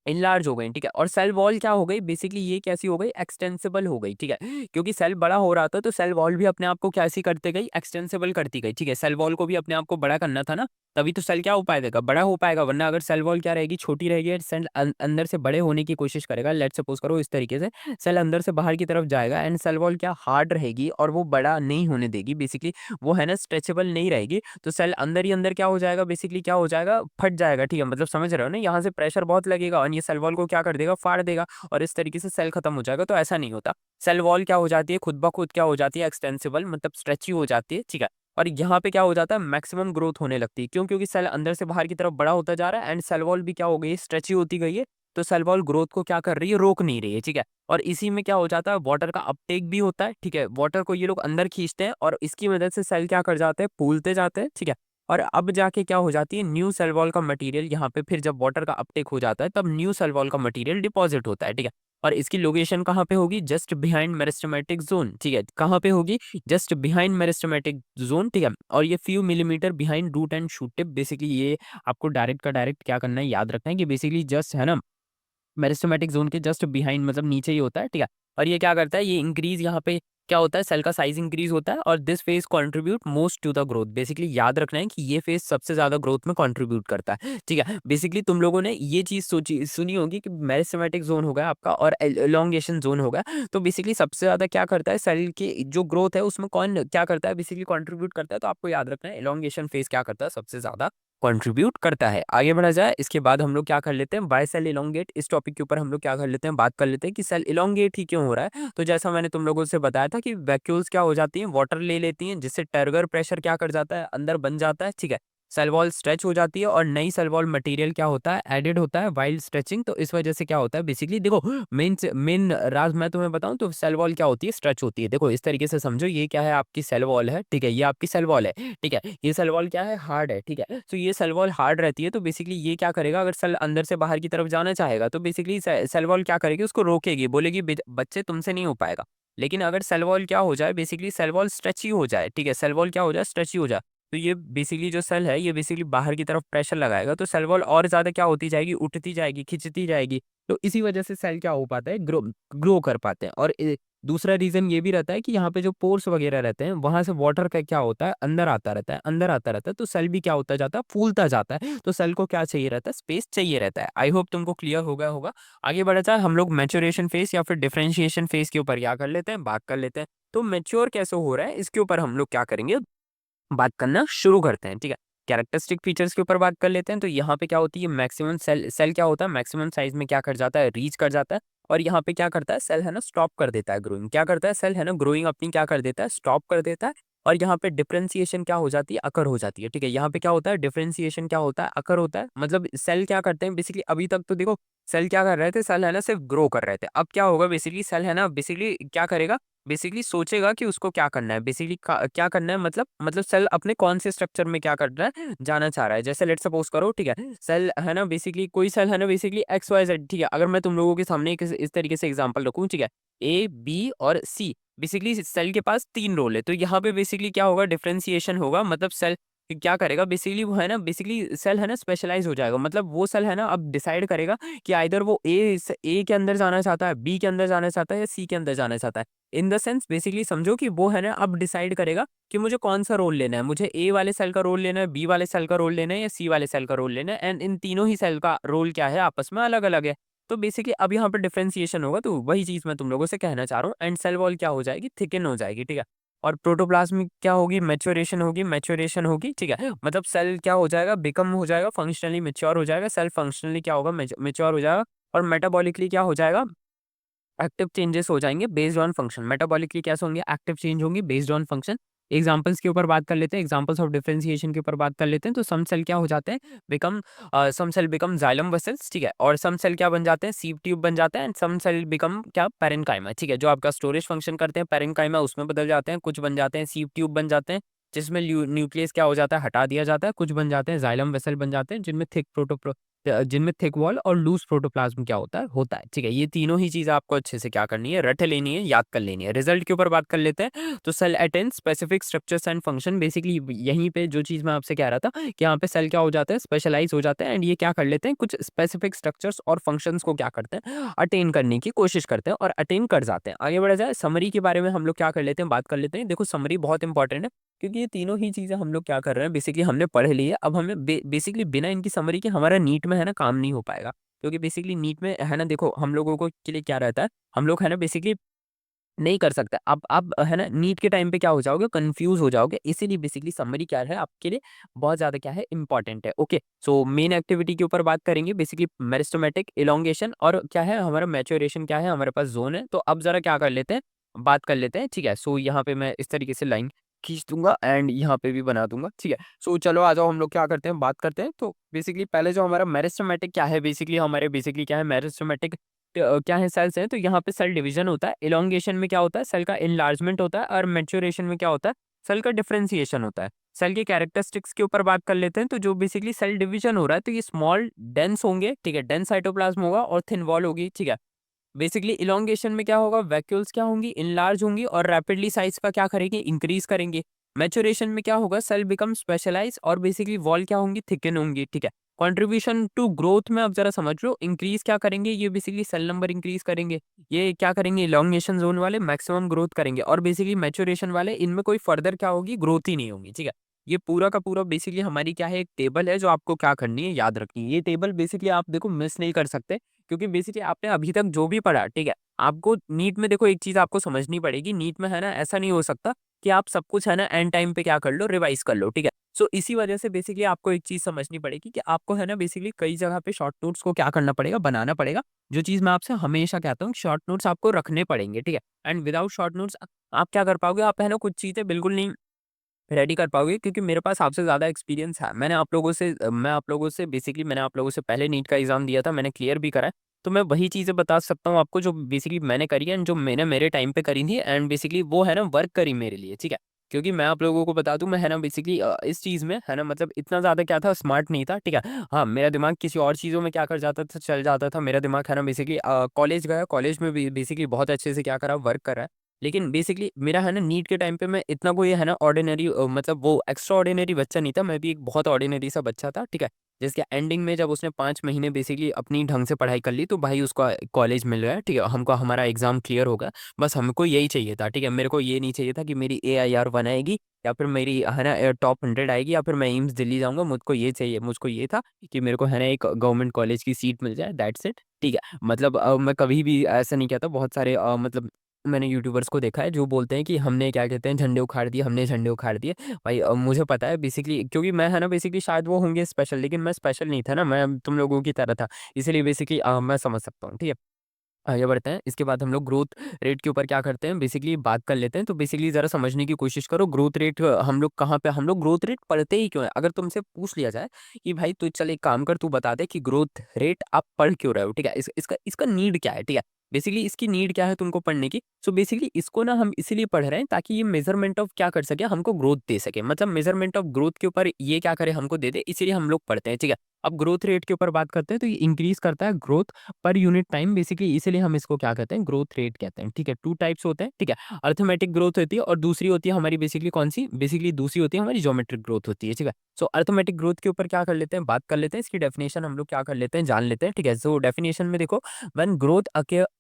इनलार्ज हो गई, ठीक है। और सेल वॉल क्या हो गई, बेसिकली ये कैसी हो गई, एक्सटेंसिबल हो गई, ठीक है। क्योंकि सेल बड़ा हो रहा था तो सेल वॉल भी अपने आप को कैसी करते गई, एक्सटेंसिबल करती गई, ठीक है। सेल वॉल को भी अपने आप को बड़ा करना था ना, तभी तो सेल क्या हो पाएगा, बड़ा हो पाएगा। वरना अगर सेल वॉल क्या रहेगी, छोटी रहेगी, सेल अंदर से बड़े होने की कोशिश करेगा, लेट सपोज करो इस तरीके से सेल अंदर से बाहर की तरफ जाएगा, एंड सेल वॉल क्या हार्ड रहेगी और वो बड़ा नहीं होने देगी, बेसिकली वो है ना स्ट्रेचेबल नहीं रहेगी। तो सेल अंदर ही अंदर क्या हो जाएगा, बेसिकली क्या हो जाएगा, फट जाएगा, ठीक है। मतलब समझ रहे हो ना, यहाँ से प्रेशर बहुत लगेगा और ये सेल वॉल को क्या कर देगा, फाड़ देगा, और इस तरीके से सेल खत्म हो जाएगा। तो ऐसा नहीं होता। सेल वॉल क्या हो जाती है, खुद ब खुद क्या हो जाती है, एक्सटेंसिबल, मतलब स्ट्रेची हो जाती है, ठीक है। और यहाँ पे क्या हो जाता है, मैक्सिमम ग्रोथ होने लगती है। क्यों, क्योंकि सेल अंदर से बाहर की तरफ बड़ा होता जा रहा है, एंड सेल वॉल भी क्या हो गई, स्ट्रेची होती गई है। तो सेल वॉल ग्रोथ को क्या कर रही है, रोक नहीं रही है, ठीक है। और इसी में क्या हो जाता है, वाटर का अपटेक भी होता है, ठीक है। वाटर को ये लोग अंदर खींचते हैं और इसकी मदद से सेल क्या कर जाते हैं, फूलते जाते हैं, ठीक है। और अब जाके क्या हो जाती है, न्यू सेल वॉल का मटेरियल यहाँ पे फिर जब वाटर का अपटेक हो जाता है तब न्यू सेल वॉल का मटेरियल डिपॉजिट होता है, ठीक है। और इसकी लोकेशन कहाँ पे होगी, जस्ट बिहाइंड मेरिस्टेमेटिक जोन, ठीक है। कहाँ पे होगी, जस्ट बिहाइंड मेरिस्टेमेटिक जोन, ठीक है। और ये few millimetre behind root and shoot tip, basically ये आपको डायरेक्ट का डायरेक्ट क्या करना है, याद रखना है कि बेसिकली जस्ट है ना मेरिस्टेमेटिक जोन के जस्ट बिहाइंड, मतलब नीचे ही होता है, ठीक है। और ये क्या करता है, ये इंक्रीज यहाँ पे क्या होता है, सेल का साइज इंक्रीज होता है, और this phase contribute most to the growth. Basically याद रखना है कि ये फेज सबसे ज्यादा ग्रोथ में कंट्रीब्यूट करता है, ठीक है। बेसिकली तुम लोगों ने ये चीज सोची सुनी होगी कि मेरिस्टेमेटिक जोन होगा आपका और एलोंगेशन जोन होगा। तो बेसिकली सबसे ज्यादा क्या करता है, सेल की जो ग्रोथ है उसमें कौन क्या करता है, बेसिकली कंट्रीब्यूट करता है। तो आपको याद रखना है एलोंगेशन फेज क्या करता है, सबसे ज्यादा कंट्रीब्यूट करता है। आगे बढ़ा जाए, इसके बाद हम लोग क्या कर लेते हैं, वाई सेल इलोंगेट, इस टॉपिक के ऊपर हम लोग क्या कर लेते हैं, बात कर लेते हैं कि सेल इलोंगेट ही क्यों हो रहा है। तो जैसा मैंने तुम लोगों से बताया था कि वैक्यूल्स क्या हो जाती हैं, वाटर ले लेती हैं, जिससे टर्गर प्रेशर क्या कर जाता है, अंदर बन जाता है, ठीक है। सेल वॉल स्ट्रेच हो जाती है और नई सेल वॉल मटेरियल क्या होता है, एडेड होता है वाइल स्ट्रेचिंग। तो इस वजह से क्या होता है, बेसिकली देखो मेन मेन राज मैं तुम्हें बताऊं तो सेल वॉल क्या होती है, स्ट्रेच होती है। देखो इस तरीके से समझो, ये क्या है, आपकी सेल वॉल है, ठीक है। ये आपकी सेल वॉल है, ठीक है। ये सेल वॉल क्या है, हार्ड है, ठीक है। तो ये सेल वॉल हार्ड रहती है, तो बेसिकली ये क्या करेगा, अगर सेल अंदर से बाहर की तरफ जाना चाहेगा तो बेसिकली सेल वॉल क्या करेगी, उसको रोकेगी, बोलेगी बच्चे तुमसे नहीं हो पाएगा। लेकिन अगर सेल वॉल क्या हो जाए, बेसिकली सेल वॉल स्ट्रेची हो जाए, ठीक है। सेल वॉल क्या हो जाए, स्ट्रेची हो जाए, तो ये बेसिकली जो सेल है ये बेसिकली बाहर की तरफ प्रेशर लगाएगा, तो सेल वॉल और ज्यादा क्या होती जाएगी, उठती जाएगी, खिंचती जाएगी। तो इसी वजह से सेल क्या हो पाता है, ग्रो ग्रो कर पाते हैं। और दूसरा रीजन ये भी रहता है कि यहाँ पे जो पोर्स वगैरह रहते हैं वहां से वाटर का क्या होता है, अंदर आता रहता है, अंदर आता रहता है। तो सेल भी क्या होता जाता है, फूलता जाता है। तो सेल को क्या चाहिए रहता है, स्पेस चाहिए रहता है। आई होप तुमको क्लियर हो गया होगा। आगे बढ़ा जाए, हम लोग मैच्योरेशन फेज या फिर डिफरेंशिएशन फेज के ऊपर क्या कर लेते हैं, बात कर लेते हैं। तो मैच्योर कैसे हो रहा है इसके ऊपर हम लोग क्या करेंगे, बात करना शुरू करते हैं, ठीक है। कैरेक्टरिस्टिक फीचर्स के ऊपर बात कर लेते हैं। तो यहाँ पे क्या होती है, मैक्सिमम सेल सेल क्या होता है, मैक्सिमम साइज में क्या कर जाता है, रीच कर जाता है। और यहाँ पे क्या करता है, सेल है ना स्टॉप कर देता है ग्रोइंग, क्या करता है सेल है ना ग्रोइंग अपनी क्या कर देता है, स्टॉप कर देता है। और यहाँ पे डिफरेंशिएशन क्या हो जाती है, अकर हो जाती है, ठीक है। यहाँ पे क्या होता है, डिफरेंशिएशन क्या होता है, अकर होता है। मतलब सेल क्या करते हैं बेसिकली, अभी तक तो देखो सेल क्या कर रहे थे, सेल है ना सिर्फ ग्रो कर रहे थे। अब क्या होगा बेसिकली, सेल है ना बेसिकली क्या करेगा, बेसिकली सोचेगा कि उसको क्या करना है, बेसिकली क्या करना है, मतलब सेल अपने कौन से स्ट्रक्चर में क्या कर रहा है, जाना चाह रहा है। जैसे लेट सपोज करो, ठीक है, सेल है ना बेसिकली, कोई सेल है ना बेसिकली एक्स वाई जेड, ठीक है। अगर मैं तुम लोगों के सामने इस तरीके से एग्जांपल रखूं, ठीक है, ए बी और सी, बेसिकली सेल के पास 3 रोल है। तो यहाँ पे बेसिकली क्या होगा, डिफरेंशिएशन होगा। मतलब सेल क्या करेगा बेसिकली, वो है ना बेसिकली सेल है ना स्पेशलाइज हो जाएगा। मतलब वो सेल है ना अब डिसाइड करेगा कि आइदर वो ए के अंदर जाना चाहता है, बी के अंदर जाना चाहता है, या सी के अंदर जाना चाहता है। इन द सेंस बेसिकली समझो कि वो है ना अब डिसाइड करेगा कि मुझे कौन सा रोल लेना है, मुझे ए वाले सेल का रोल लेना है, बी वाले सेल का रोल लेना है, या सी वाले सेल का रोल लेना है। एंड इन तीनों ही सेल का रोल क्या है, आपस में अलग अलग है। तो बेसिकली अब यहाँ पे डिफरेंशिएशन होगा, तो वही चीज मैं तुम लोगों से कहना चाह रहा हूँ। एंड सेल वॉल क्या हो जाएगी, थिकन हो जाएगी, ठीक है। और प्रोटोप्लाज्म क्या होगी, मैच्योरेशन होगी, ठीक है। मतलब सेल क्या हो जाएगा, बिकम हो जाएगा, फंक्शनली मेच्योर हो जाएगा। सेल फंक्शनली क्या होगा, मेच्योर हो जाएगा। और मेटाबॉलिकली क्या हो जाएगा, एक्टिव चेंजेस हो जाएंगे बेस्ड ऑन फंक्शन। मेटाबॉलिकली कैसे होंगे, एक्टिव चेंज होंगी बेस्ड ऑन फंक्शन। एग्जांपल्स के ऊपर बात कर लेते हैं, एग्जांपल्स ऑफ डिफरेंशिएशन के ऊपर बात कर लेते हैं। तो सम सेल क्या हो जाते हैं, become some cell become xylem vessels, ठीक है। और सम सेल क्या बन जाते हैं, सीव ट्यूब बन जाते हैं। एंड सम सेल बिकम क्या, पेरेन्काइमा, ठीक है। जो आपका स्टोरेज फंक्शन करते हैं पेरेन्काइमा, उसमें बदल जाते हैं। कुछ बन जाते हैं सीव ट्यूब बन जाते हैं, जिसमें न्यूक्लियस क्या हो जाता है, हटा दिया जाता है। कुछ बन जाते हैं जाइलम वेसल बन जाते हैं, जिनमें थिक वॉल और लूज प्रोटोप्लाज्म क्या होता है, ठीक है। ये तीनों ही चीज आपको अच्छे से क्या करनी है, रट लेनी है, याद कर लेनी है। रिजल्ट के ऊपर बात कर लेते हैं। तो cell attains specific structures and function, basically यहीं पे जो चीज मैं आपसे कह रहा था कि यहाँ पे सेल क्या हो जाता है, स्पेशलाइज हो जाता है। एंड ये क्या कर लेते हैं, कुछ स्पेसिफिक स्ट्रक्चर्स और फंक्शंस को क्या करते हैं, अटेन करने की कोशिश करते हैं, और अटेन कर जाते हैं। आगे बढ़ा जाए, समरी के बारे में हम लोग क्या कर लेते हैं, बात कर लेते हैं। देखो समरी बहुत इंपॉर्टेंट है, क्योंकि ये तीनों ही चीजें हम लोग क्या कर रहे हैं, बेसिकली हमने पढ़ ली है। अब हमें बेसिकली बिना इनकी समरी के हमारा नीट में है ना काम नहीं हो पाएगा। क्योंकि बेसिकली नीट में है ना, देखो हम लोगों को के लिए क्या रहता है, हम लोग है ना बेसिकली नहीं कर सकते। अब है ना नीट के टाइम पे क्या हो जाओगे, कंफ्यूज हो जाओगे। इसीलिए बेसिकली समरी क्या है आपके लिए बहुत ज्यादा क्या है, इंपॉर्टेंट है। ओके, सो मेन एक्टिविटी के ऊपर बात करेंगे, बेसिकली मेरिस्टेमेटिक इलोंगेशन, और क्या है हमारा मैच्योरेशन, क्या है हमारे पास जोन है। तो अब जरा क्या कर लेते हैं, बात कर लेते हैं, ठीक है। सो यहाँ पे मैं इस तरीके से लाइन खींच दूंगा एंड यहाँ पे भी बना दूंगा, ठीक है। सो चलो आ जाओ, हम लोग क्या करते हैं, बात करते हैं। तो बेसिकली पहले जो हमारा मेरिस्टेमेटिक क्या है, बेसिकली हमारे बेसिकली क्या है, मेरिस्टेमेटिक क्या है, सेल्स हैं। तो यहाँ पे सेल डिवीजन होता है, इलोंगेशन में क्या होता है, सेल का इनलार्जमेंट होता है, और मैच्योरेशन में क्या होता है, सेल का डिफरेंशिएशन होता है। सेल के कैरेक्टरिस्टिक्स के ऊपर बात कर लेते हैं। तो जो बेसिकली सेल डिवीजन हो रहा है, तो ये स्मॉल डेंस होंगे, ठीक है, डेंस साइटोप्लाज्म होगा और थिन वॉल होगी, ठीक है। बेसिकली इलोंगेशन में क्या होगा, वैक्यूल्स क्या होंगी, इनलार्ज होंगी और रैपिडली साइज का क्या करेंगे, इंक्रीज करेंगे। मैच्योरेशन में क्या होगा, सेल बिकम स्पेशलाइज और बेसिकली वॉल क्या होंगी, थिकन होंगी, ठीक है। कंट्रीब्यूशन टू ग्रोथ में अब जरा समझ लो, इंक्रीज क्या करेंगे, ये बेसिकली सेल नंबर इंक्रीज करेंगे। ये क्या करेंगे, इलोंगेशन जोन वाले मैक्सिमम ग्रोथ करेंगे, और बेसिकली मैच्योरेशन वाले इनमें कोई फर्दर क्या होगी, ग्रोथ ही नहीं होगी, ठीक है। ये पूरा का पूरा बेसिकली हमारी क्या है, एक टेबल है जो आपको क्या करनी है, याद रखनी है। ये टेबल बेसिकली आप देखो मिस नहीं कर सकते, क्योंकि बेसिकली आपने अभी तक जो भी पढ़ा, ठीक है, आपको नीट में देखो एक चीज आपको समझनी पड़ेगी। नीट में है ना ऐसा नहीं हो सकता कि आप सब कुछ है ना एंड टाइम पे क्या कर लो, रिवाइज कर लो, ठीक है। सो इसी वजह से बेसिकली आपको एक चीज समझनी पड़ेगी कि आपको है ना बेसिकली कई जगह पे शॉर्ट नोट्स को क्या करना पड़ेगा, बनाना पड़ेगा। जो चीज मैं आपसे हमेशा कहता हूँ, शॉर्ट नोट्स आपको रखने पड़ेंगे, ठीक है। एंड विदाउट शॉर्ट नोट्स आप क्या कर पाओगे, आप है ना कुछ चीजें बिल्कुल नहीं रेडी कर पाओगे, क्योंकि मेरे पास आपसे ज़्यादा एक्सपीरियंस है। मैंने आप लोगों से पहले नीट का एग्ज़ाम दिया था, मैंने क्लियर भी करा है। तो मैं वही चीज़ें बता सकता हूँ आपको जो बेसिकली मैंने करी है, एंड जो मैंने मेरे टाइम पे करी थी, एंड बेसिकली वो है ना वर्क करी मेरे लिए, ठीक है। क्योंकि मैं आप लोगों को बता दूँ, मैं है ना बेसिकली इस चीज़ में है ना मतलब इतना ज़्यादा क्या था, स्मार्ट नहीं था, ठीक है। हाँ, मेरा दिमाग किसी और चीज़ों में क्या कर जाता था, चल जाता था। मेरा दिमाग है ना बेसिकली कॉलेज गया, कॉलेज में भी बेसिकली बहुत अच्छे से क्या करा, वर्क करा है। लेकिन बेसिकली मेरा है ना नीट के टाइम पे मैं इतना कोई है ना ऑर्डिनरी मतलब वो एक्स्ट्रा ऑर्डिनरी बच्चा नहीं था। मैं भी एक बहुत ऑर्डिनरी सा बच्चा था, ठीक है। जिसके एंडिंग में जब उसने 5 महीने बेसिकली अपनी ढंग से पढ़ाई कर ली, तो भाई उसका कॉलेज मिल गया, ठीक है। हमको हमारा एग्जाम क्लियर होगा, बस हमको यही चाहिए था, ठीक है। मेरे को ये नहीं चाहिए था कि मेरी AIR 1 आएगी, या फिर मेरी है ना टॉप 100 आएगी, या फिर मैं एम्स दिल्ली जाऊंगा। मुझको ये चाहिए, मुझको ये था कि मेरे को है ना एक गवर्नमेंट कॉलेज की सीट मिल जाए, दैट्स इट, ठीक है। मतलब मैं कभी भी ऐसा नहीं कहता। बहुत सारे मतलब मैंने यूट्यूबर्स को देखा है जो बोलते हैं कि हमने क्या कहते हैं, झंडे उखाड़ दिए, हमने झंडे उखाड़ दिए। भाई मुझे पता है बेसिकली, क्योंकि मैं है ना बेसिकली शायद वो होंगे स्पेशल, लेकिन मैं स्पेशल नहीं था ना, मैं तुम लोगों की तरह था। इसीलिए बेसिकली मैं समझ सकता हूँ, ठीक है। आगे बढ़ते हैं। इसके बाद हम लोग ग्रोथ रेट के ऊपर क्या करते हैं, बेसिकली बात कर लेते हैं। तो बेसिकली ज़रा समझने की कोशिश करो, ग्रोथ रेट हम लोग कहाँ पे, हम लोग ग्रोथ रेट पढ़ते ही क्यों है? अगर तुमसे पूछ लिया जाए कि भाई तू चल एक काम कर, तू बता दे कि ग्रोथ रेट आप पढ़ क्यों रहे हो, ठीक है? इसका इसका नीड क्या है, ठीक है? बेसिकली इसकी नीड क्या है तुमको पढ़ने की? सो बेसिकली इसको ना हम इसीलिए पढ़ रहे हैं ताकि ये मेज़रमेंट ऑफ क्या कर सके, हमको ग्रोथ दे सके। मतलब मेज़रमेंट ऑफ ग्रोथ के ऊपर ये क्या करे, हमको दे दे, इसीलिए हम लोग पढ़ते हैं, ठीक है? अब ग्रोथ रेट के ऊपर बात करते हैं, तो ये इंक्रीज़ करता है growth per unit time, basically इसीलिए हम इसको क्या कहते हैं, ग्रोथ रेट कहते हैं, ठीक है? 2 टाइप्स होते हैं, ठीक है? अरिथमेटिक ग्रोथ होती है और दूसरी होती है हमारी बेसिकली कौन-सी? बेसिकली दूसरी होती है हमारी ज्योमेट्रिक ग्रोथ होती है, ठीक है? सो अरिथमेटिक ग्रोथ के ऊपर क्या कर लेते हैं, बात कर लेते हैं, इसकी डेफिनिशन हम लोग क्या कर लेते हैं, जान लेते हैं, ठीक है? सो डेफिनिशन में देखो, when growth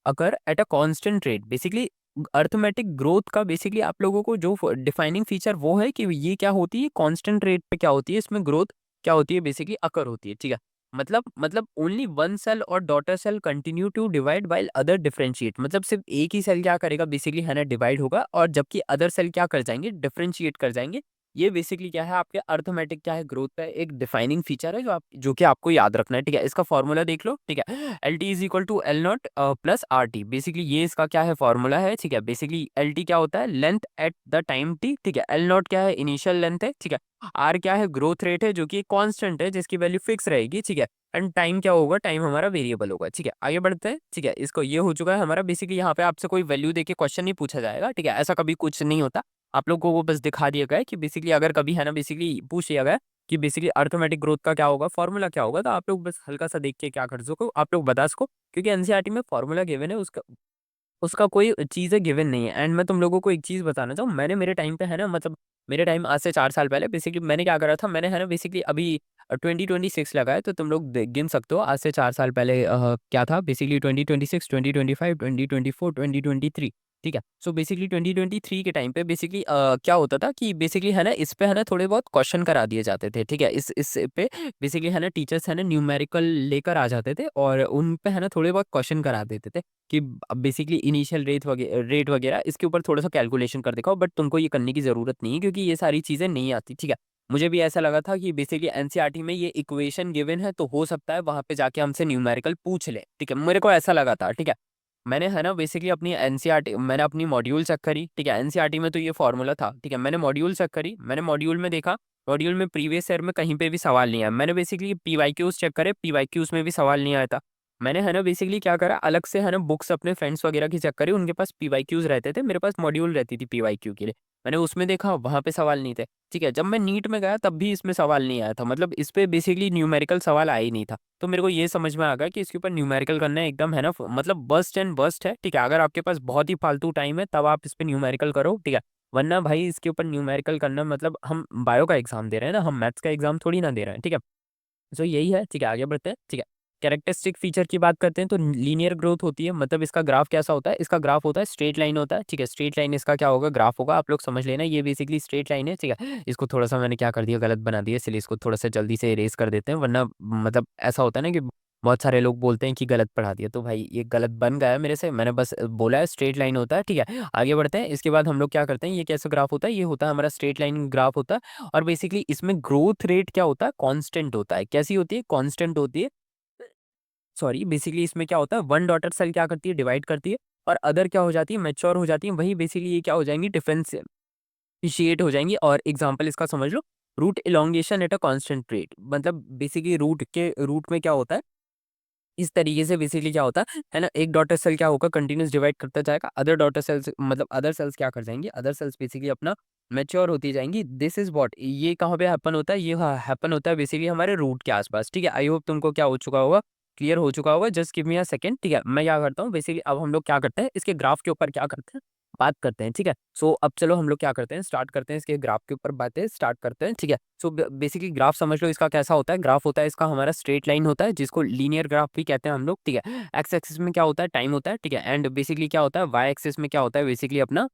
occur at a constant rate, basically arithmetic growth का बेसिकली आप लोगों को जो डिफाइनिंग फीचर वो है कि ये क्या होती है, कांस्टेंट रेट पे क्या होती है, इसमें ग्रोथ क्या होती है, बेसिकली अकर होती है, ठीक है? मतलब ओनली वन सेल और daughter cell continue to divide while other differentiate, मतलब सिर्फ एक ही सेल क्या करेगा, बेसिकली है ना, डिवाइड होगा, और जबकि अदर सेल क्या कर जाएंगे, डिफरेंशिएट कर जाएंगे। ये बेसिकली क्या है, आपके अर्थमेटिक क्या है, ग्रोथ का एक डिफाइनिंग फीचर है जो कि आपको याद रखना है, ठीक है? इसका फॉर्मूला देख लो, ठीक है? L T is equal to L naught plus R T, basically ये इसका क्या है, फॉर्मूला है, ठीक है? बेसिकली एल टी क्या होता है, length at the time T, ठीक है? एल नॉट क्या है, इनिशियल लेंथ है, ठीक है? आर क्या है, ग्रोथ रेट है, जो कि कांस्टेंट है, जिसकी वैल्यू फिक्स रहेगी, ठीक है? एंड टाइम क्या होगा, टाइम हमारा वेरिएबल होगा, ठीक है? आगे बढ़ते हैं, ठीक है? इसको ये हो चुका है हमारा, बेसिकली यहाँ पे आपसे कोई वैल्यू देके क्वेश्चन नहीं पूछा जाएगा, ठीक है? ऐसा कभी कुछ नहीं होता। आप लोगों को बस दिखा दिया गया है कि बेसिकली अगर कभी है ना, बेसिकली पूछ लिया गया है कि बेसिकली अर्थमेटिक ग्रोथ का क्या होगा, फॉर्मूला क्या होगा, तो आप लोग बस हल्का सा देख के क्या कर सको, आप लोग बता सको, क्योंकि एनसीईआरटी में फॉर्मूला गिवन है, उसका उसका कोई चीज़ें गिवन नहीं है। एंड मैं तुम लोगों को एक चीज़ बताना चाहूँ, मैंने मेरे टाइम पे है ना, मतलब मेरे टाइम आज से 4 साल पहले बेसिकली मैंने क्या करा था, मैंने है ना, बेसिकली अभी 2026 लगा है, तो तुम लोग गिन सकते हो आज से 4 साल पहले क्या था, बेसिकली 2026, 2025, 2024, 2023, ठीक है? सो बेसिकली 2023 के टाइम पे बेसिकली क्या होता था कि बेसिकली है ना, इस पे है ना थोड़े बहुत क्वेश्चन करा दिए जाते थे, ठीक है? इस पे बेसिकली है ना, टीचर्स है ना न्यूमेरिकल लेकर आ जाते थे और उन पे है ना थोड़े बहुत क्वेश्चन करा देते थे कि बेसिकली इनिशियल रेट वगैरह इसके ऊपर थोड़ा-सा कैलकुलेशन कर दिखाओ, बट तुमको ये करने की ज़रूरत नहीं है, क्योंकि ये सारी चीज़ें नहीं आती, ठीक है? मुझे भी ऐसा लगा था कि बेसिकली एनसीईआरटी में ये इक्वेशन गिवन है, तो हो सकता है वहाँ पे जाके हमसे न्यूमेरिकल पूछ ले, ठीक है? मेरे को ऐसा लगा था, ठीक है? मैंने है ना, बेसिकली अपनी एनसीईआरटी मैंने अपनी मॉड्यूल चेक करी, ठीक है? एनसीईआरटी में तो ये फॉर्मूला था, ठीक है? मैंने मॉड्यूल चेक करी, मैंने मॉड्यूल में देखा, मॉड्यूल में प्रीवियस ईयर में कहीं पे भी सवाल नहीं आया। मैंने बेसिकली पीवाईक्यूज़ चेक करे, पीवाईक्यूज़ में भी सवाल नहीं आया था। मैंने है ना, बेसिकली क्या करा, अलग से है ना बुक्स अपने फ्रेंड्स वगैरह की चेक करी, उनके पास पीवाईक्यूज़ रहते थे, मेरे पास मॉड्यूल रहती थी पीवाईक्यू के लिए। मैंने उसमें देखा, वहाँ पे सवाल नहीं थे, ठीक है? जब मैं नीट में गया तब भी इसमें सवाल नहीं आया था, मतलब इस पे बेसिकली न्यूमेरिकल सवाल आया ही नहीं था। तो मेरे को ये समझ में आ गया कि इसके ऊपर न्यूमेरिकल करना एकदम है ना, मतलब बस्ट एंड बस्ट है, ठीक है? अगर आपके पास बहुत ही फालतू टाइम है तब आप इस पे न्यूमेरिकल करो, ठीक है? वरना भाई इसके ऊपर न्यूमेरिकल करना मतलब हम बायो का एग्ज़ाम दे रहे हैं ना, हम मैथ्स का एग्ज़ाम थोड़ी ना दे रहे हैं, ठीक है? सो यही है, ठीक है? आगे बढ़ते हैं, ठीक है? कैरेक्टरिस्टिक फीचर की बात करते हैं, तो लीनियर ग्रोथ होती है, मतलब इसका ग्राफ कैसा होता है? इसका ग्राफ होता है स्ट्रेट लाइन होता है, ठीक है? स्ट्रेट लाइन इसका क्या होगा, ग्राफ होगा, आप लोग समझ लेना, ये बेसिकली स्ट्रेट लाइन है, ठीक है? इसको थोड़ा-सा मैंने क्या कर दिया, गलत बना दिया, इसलिए इसको थोड़ा-सा जल्दी से इरेज़ कर देते हैं, वरना मतलब ऐसा होता है ना कि बहुत सारे लोग बोलते हैं कि गलत पढ़ा दिया, तो भाई ये गलत बन गया है मेरे से, मैंने बस बोला है स्ट्रेट लाइन होता है, ठीक है? आगे बढ़ते हैं, इसके बाद हम लोग क्या करते हैं, ये कैसा ग्राफ होता है? ये होता है हमारा स्ट्रेट लाइन ग्राफ होता है, और बेसिकली इसमें ग्रोथ रेट क्या होता है, कांस्टेंट होता है। कैसी होती है? कांस्टेंट होती है। सॉरी, बेसिकली इसमें क्या होता है, वन डॉटर सेल क्या करती है, डिवाइड करती है, और अदर क्या हो जाती है, मैच्योर हो जाती है। वही बेसिकली ये क्या हो जाएंगी, डिफरेंशिएट हो जाएंगी। और एग्जांपल इसका समझ लो, root elongation at a constant rate, मतलब बेसिकली रूट में क्या होता है, इस तरीके से बेसिकली क्या होता है ना, एक डॉटर सेल क्या होगा, कंटिन्यूअस डिवाइड करता जाएगा, अदर डॉटर सेल्स मतलब अदर सेल्स क्या कर जाएंगी, अदर सेल्स बेसिकली अपना मैच्योर होती जाएंगी। दिस इज व्हाट, ये कहाँ पे हैपन होता है, ये हैपन होता है बेसिकली हमारे रूट के आसपास, ठीक है? आई होप तुमको क्या हो चुका होगा, क्लियर हो चुका होगा। Just give me a second, ठीक है? मैं क्या करता हूँ, बेसिकली अब हम लोग क्या करते हैं, इसके ग्राफ के ऊपर क्या करते हैं, बात करते हैं, ठीक है? सो अब चलो हम लोग क्या करते हैं, स्टार्ट करते हैं, इसके ग्राफ के ऊपर बातें स्टार्ट करते हैं, ठीक है? सो बेसिकली ग्राफ समझ लो, इसका कैसा होता है, ग्राफ होता है इसका हमारा स्ट्रेट लाइन होता है, जिसको लीनियर ग्राफ भी कहते हैं हम लोग, ठीक है? एक्स एक्सिस में क्या होता है, टाइम होता है, ठीक है? एंड बेसिकली क्या होता है, वाई एक्सिस में क्या होता है, बेसिकली अपना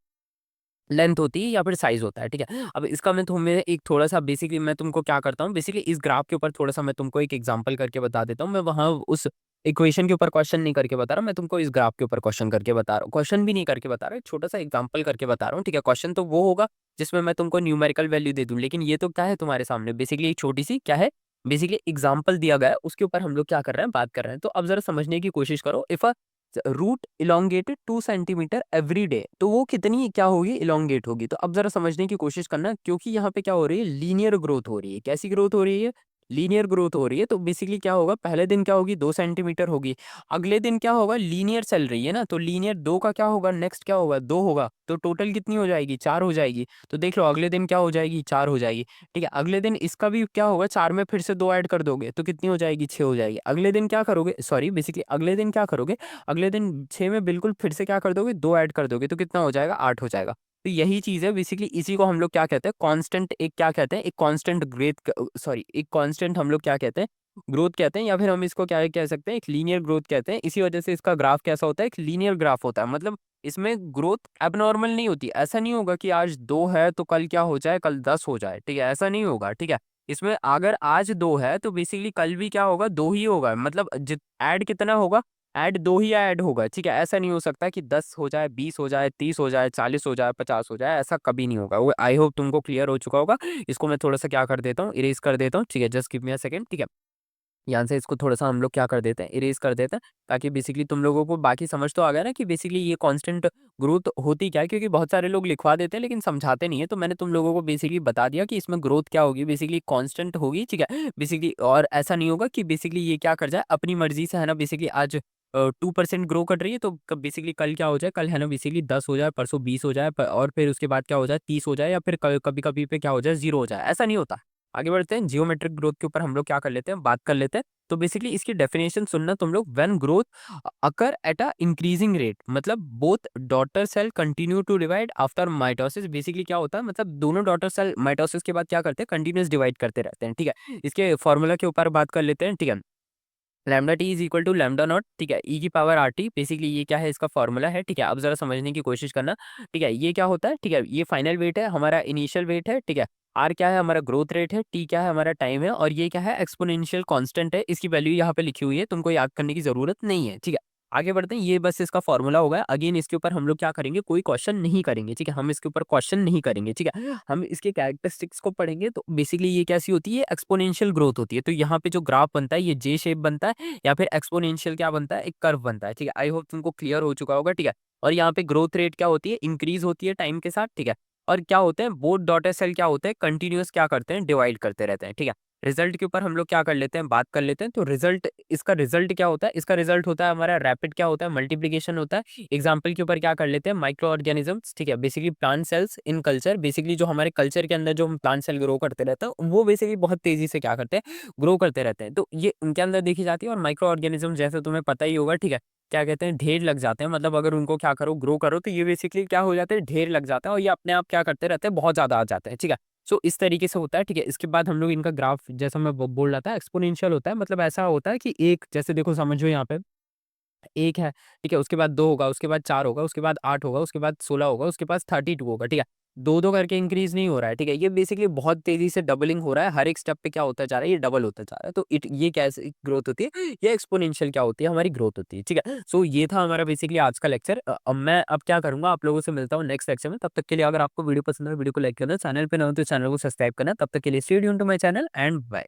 लेंथ होती है या फिर साइज़ होता है, ठीक है? अब इसका मैं तुम्हें एक थोड़ा-सा बेसिकली मैं तुमको क्या करता हूँ, बेसिकली इस ग्राफ के ऊपर थोड़ा-सा मैं तुमको एक एग्ज़ाम्पल करके बता देता हूँ। मैं वहाँ उस इक्वेशन के ऊपर क्वेश्चन नहीं करके बता रहा, मैं तुमको इस ग्राफ के ऊपर क्वेश्चन करके बता रहा हूँ। क्वेश्चन भी नहीं करके बता रहा, एक छोटा-सा एग्ज़ाम्पल करके बता रहा हूँ, ठीक है? क्वेश्चन तो वो होगा जिसमें मैं तुमको न्यूमेरिकल वैल्यू दे दूँ, लेकिन ये तो क्या है तुम्हारे सामने, बेसिकली एक छोटी-सी क्या है, बेसिकली एग्ज़ाम्पल दिया गया है, उसके ऊपर हम लोग क्या कर रहे हैं, बात कर रहे हैं। तो अब ज़रा समझने की कोशिश करो। If a root elongated 2 centimetre every day, तो वो कितनी क्या होगी, इलोंगेट होगी। तो अब जरा समझने की कोशिश करना, क्योंकि यहाँ पे क्या हो रही है, लीनियर ग्रोथ हो रही है। कैसी ग्रोथ हो रही है, लीनियर ग्रोथ हो रही है। तो बेसिकली क्या होगा, पहले दिन क्या होगी, 2 सेंटीमीटर होगी। अगले दिन क्या होगा, लीनियर चल रही है ना, तो लीनियर 2 का क्या होगा, नेक्स्ट क्या होगा, 2 होगा, तो टोटल कितनी हो जाएगी, 4 हो जाएगी। तो देख लो अगले दिन क्या हो जाएगी, 4 हो जाएगी। ठीक है, अगले दिन इसका भी क्या होगा, 4 में फिर से 2 ऐड कर दोगे तो कितनी हो जाएगी, 6 हो जाएगी। अगले दिन क्या करोगे, सॉरी बेसिकली अगले दिन क्या करोगे, अगले दिन 6 में बिल्कुल फिर से क्या कर दोगे, 2 ऐड कर दोगे तो कितना हो जाएगा, 8 हो जाएगा। तो यही चीज़ है बेसिकली, इसी को हम लोग क्या कहते हैं, कांस्टेंट, एक क्या कहते हैं, एक कांस्टेंट ग्रेथ, सॉरी एक कांस्टेंट हम लोग क्या कहते हैं, ग्रोथ कहते हैं, या फिर हम इसको क्या कह सकते हैं, एक लीनियर ग्रोथ कहते हैं। इसी वजह से इसका ग्राफ कैसा होता है, एक लीनियर ग्राफ होता है। मतलब इसमें ग्रोथ एबनॉर्मल नहीं होती। ऐसा नहीं होगा कि आज 2 है तो कल क्या हो जाए, कल 10 हो जाए। ठीक है, ऐसा नहीं होगा। ठीक है, इसमें अगर आज 2 है तो बेसिकली कल भी क्या होगा, 2 ही होगा। मतलब जित ऐड कितना होगा, ऐड 2 ही ऐड होगा। ठीक है, ऐसा नहीं हो सकता कि 10 हो जाए, 20 हो जाए, 30 हो जाए, 40 हो जाए, 50 हो जाए, ऐसा कभी नहीं होगा। वो आई होप तुमको क्लियर हो चुका होगा। इसको मैं थोड़ा-सा क्या कर देता हूँ, इरेज़ कर देता हूँ। ठीक है, just give me a second. ठीक है, यहाँ से इसको थोड़ा-सा हम लोग क्या कर देते हैं, इरेज़ कर देते हैं, ताकि बेसिकली तुम लोगों को बाकी समझ तो आ गया ना कि बेसिकली ये कांस्टेंट ग्रोथ होती क्या है, क्योंकि बहुत सारे लोग लिखवा देते हैं लेकिन समझाते नहीं है। तो मैंने तुम लोगों को बेसिकली बता दिया कि इसमें ग्रोथ क्या होगी, बेसिकली कांस्टेंट होगी। ठीक है, बेसिकली और ऐसा नहीं होगा कि बेसिकली ये क्या कर जाए अपनी मर्ज़ी से, है ना, बेसिकली आज 2% ग्रो कर रही है तो क बेसिकली कल क्या हो जाए, कल है ना बेसिकली 10 हो जाए, परसों 20 हो जाए, प और फिर उसके बाद क्या हो जाए, 30 हो जाए, या फिर क कभी-कभी पे क्या हो जाए, 0 हो जाए, ऐसा नहीं होता। आगे बढ़ते हैं, जियोमेट्रिक ग्रोथ के ऊपर हम लोग क्या कर लेते हैं, बात कर लेते हैं। तो बेसिकली इसकी डेफिनेशन सुनना तुम लोग, when growth occur at a increasing rate, मतलब both daughter cell continue to divide after mitosis. Basically क्या होता है, मतलब दोनों डॉटर सेल माइटोसिस के बाद क्या करते हैं, कंटिन्यूअस डिवाइड करते रहते हैं। ठीक है, इसके फॉर्मूला के ऊपर बात कर लेते हैं। ठीक है, lambda t is equal to lambda naught. ठीक है, ई की पावर आर टी, बेसिकली ये क्या है, इसका फॉर्मूला है। ठीक है, अब जरा समझने की कोशिश करना। ठीक है, ये क्या होता है, ठीक है, ये फाइनल वेट है, हमारा इनिशियल वेट है। ठीक है, आर क्या है, हमारा ग्रोथ रेट है, टी क्या है, हमारा टाइम है, और ये क्या है, एक्सपोनेंशियल कांस्टेंट है। इसकी वैल्यू यहाँ पे लिखी हुई है, तुमको याद करने की जरूरत नहीं है। ठीक है, आगे बढ़ते हैं, ये बस इसका फॉर्मूला होगा। अगेन इसके ऊपर हम लोग क्या करेंगे, कोई क्वेश्चन नहीं करेंगे। ठीक है, हम इसके ऊपर क्वेश्चन नहीं करेंगे। ठीक है, हम इसके कैरेक्टरिस्टिक्स को पढ़ेंगे। तो बेसिकली ये कैसी होती है, एक्सपोनेंशियल ग्रोथ होती है। तो यहाँ पे जो ग्राफ बनता है, ये जे शेप बनता है, या फिर एक्सपोनेंशियल क्या बनता है, एक कर्व बनता है। ठीक है, आई होप तुमको क्लियर हो चुका होगा। ठीक है, और यहाँ पे ग्रोथ रेट क्या होती है, इंक्रीज होती है टाइम के साथ। ठीक है, और क्या होते हैं, बोथ डॉटर सेल क्या होते हैं, कंटिन्यूअस क्या करते हैं, डिवाइड करते रहते हैं। ठीक है, रिजल्ट के ऊपर हम लोग क्या कर लेते हैं, बात कर लेते हैं। तो रिजल्ट, इसका रिजल्ट क्या होता है, इसका रिजल्ट होता है हमारा रैपिड क्या होता है, मल्टीप्लिकेशन होता है। एग्जाम्पल के ऊपर क्या कर लेते हैं, माइक्रो ऑर्गेनिजम्स। ठीक है, basically plant cells in culture, basically जो हमारे कल्चर के अंदर जो प्लांट सेल ग्रो करते रहते हैं, वो बेसिकली बहुत तेजी से क्या करते हैं, ग्रो करते रहते हैं। तो ये उनके अंदर देखी जाती है। और माइक्रो ऑर्गेनिज्म जैसे तुम्हें पता ही होगा। ठीक है, क्या कहते हैं, ढेर लग जाते हैं। मतलब अगर उनको क्या करो, ग्रो करो, तो ये बेसिकली क्या हो जाते हैं, ढेर लग जाता है, और ये अपने आप क्या करते रहते हैं, बहुत ज्यादा आ जाते हैं। ठीक है, सो इस तरीके से होता है। ठीक है, इसके बाद हम लोग इनका ग्राफ, जैसा मैं बोल रहा था, एक्सपोनेंशियल होता है। मतलब ऐसा होता है कि एक, जैसे देखो समझो यहाँ पे 1 है। ठीक है, उसके बाद 2 होगा, उसके बाद 4 होगा, उसके बाद 8 होगा, उसके बाद 16 होगा, उसके बाद 32 होगा। ठीक है, 2-2 करके इंक्रीज नहीं हो रहा है। ठीक है, ये बेसिकली बहुत तेजी से डबलिंग हो रहा है। हर एक स्टेप पे क्या होता जा रहा है, ये डबल होता जा रहा है। तो ये कैसे ग्रोथ होती है, ये एक्सपोनेंशियल क्या होती है, हमारी ग्रोथ होती है। ठीक है, सो ये था हमारा बेसिकली आज का लेक्चर। अब मैं अब क्या करूंगा, आप लोगों से मिलता हूँ नेक्स्ट लेक्चर में। तब तक के लिए अगर आपको वीडियो पसंद है, वीडियो को लाइक करना, चैनल पे ना हो तो चैनल को सब्सक्राइब करना। तब तक के लिए stay tuned to my channel and bye.